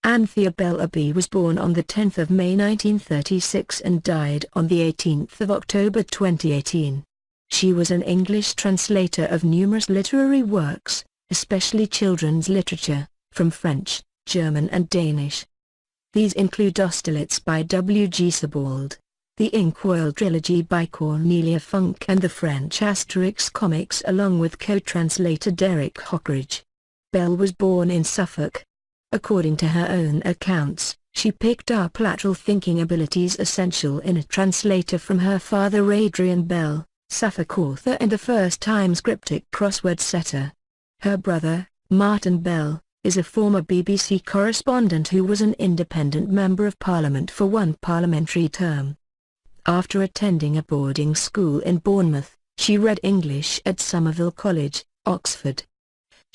Anthea Bell OBE was born on the 10th of May 1936 and died on the 18th of October 2018. She was an English translator of numerous literary works, especially children's literature, from French, German and Danish. These include Austerlitz by W. G. Sebald, the Inkworld trilogy by Cornelia Funke and the French Asterix comics along with co-translator Derek Hockridge. Bell was born in Suffolk. According to her own accounts, she picked up lateral thinking abilities essential in a translator from her father Adrian Bell, Suffolk author and a first-time cryptic crossword setter. Her brother, Martin Bell, is a former BBC correspondent who was an independent Member of Parliament for one parliamentary term. After attending a boarding school in Bournemouth, she read English at Somerville College, Oxford.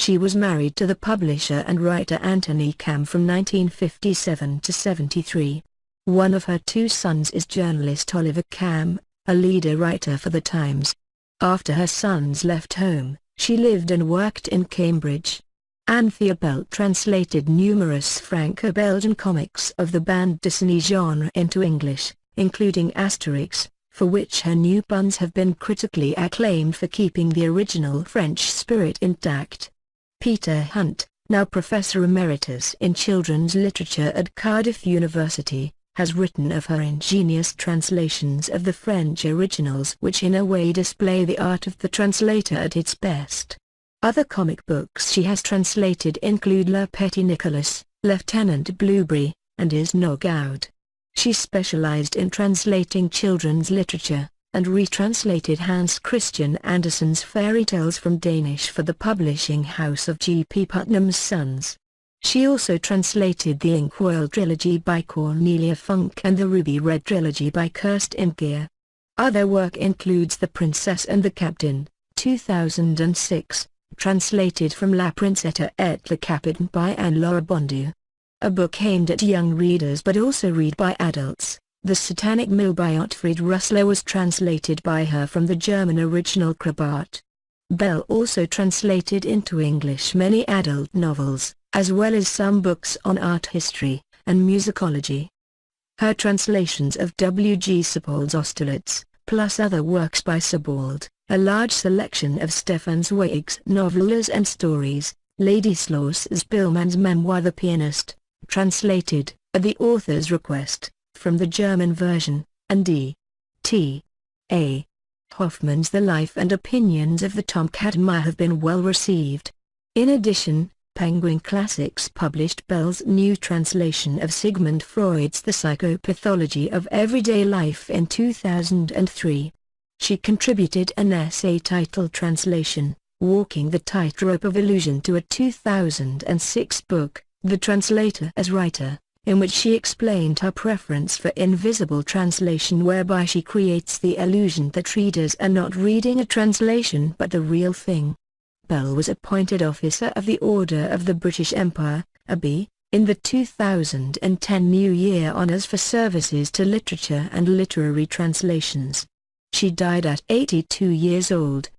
She was married to the publisher and writer Antony Kamm from 1957 to 73. One of her two sons is journalist Oliver Kamm, a leader writer for The Times. After her sons left home, she lived and worked in Cambridge. Anthea Bell translated numerous Franco-Belgian comics of the bande dessinée genre into English, including Asterix, for which her new puns have been critically acclaimed for keeping the original French spirit intact. Peter Hunt, now Professor Emeritus in Children's Literature at Cardiff University, has written of her ingenious translations of the French originals which in a way display the art of the translator at its best. Other comic books she has translated include Le Petit Nicolas, Lieutenant Blueberry, and Is No Goud. She specialized in translating children's literature, and retranslated Hans Christian Andersen's fairy tales from Danish for the publishing house of G. P. Putnam's Sons. She also translated the Inkworld trilogy by Cornelia Funke and the Ruby Red Trilogy by Kerstin Gier. Other work includes The Princess and the Captain, 2006, translated from La Princesse et le Capitaine by Anne-Laure Bondoux. A book aimed at young readers but also read by adults, The Satanic Mill by Otfried Preußler was translated by her from the German original cryptic. Bell also translated into English many adult novels, as well as some books on art history and musicology. Her translations of W. G. Sebald's Austerlitz, plus other works by Sebald, a large selection of Stefan Zweig's novellas and stories, Władysław Szpilman's memoir The Pianist, translated, at the author's request, from the German version, and D.T. A. Hoffmann's The Life and Opinions of the Tomcat Murr have been well received. In addition, Penguin Classics published Bell's new translation of Sigmund Freud's The Psychopathology of Everyday Life in 2003. She contributed an essay titled Translation, Walking the Tightrope of Illusion to a 2006 book, The Translator as Writer, in which she explained her preference for invisible translation, whereby she creates the illusion that readers are not reading a translation but the real thing. Bell was appointed Officer of the Order of the British Empire, OBE, in the 2010 New Year Honours for services to literature and literary translations. She died at 82 years old.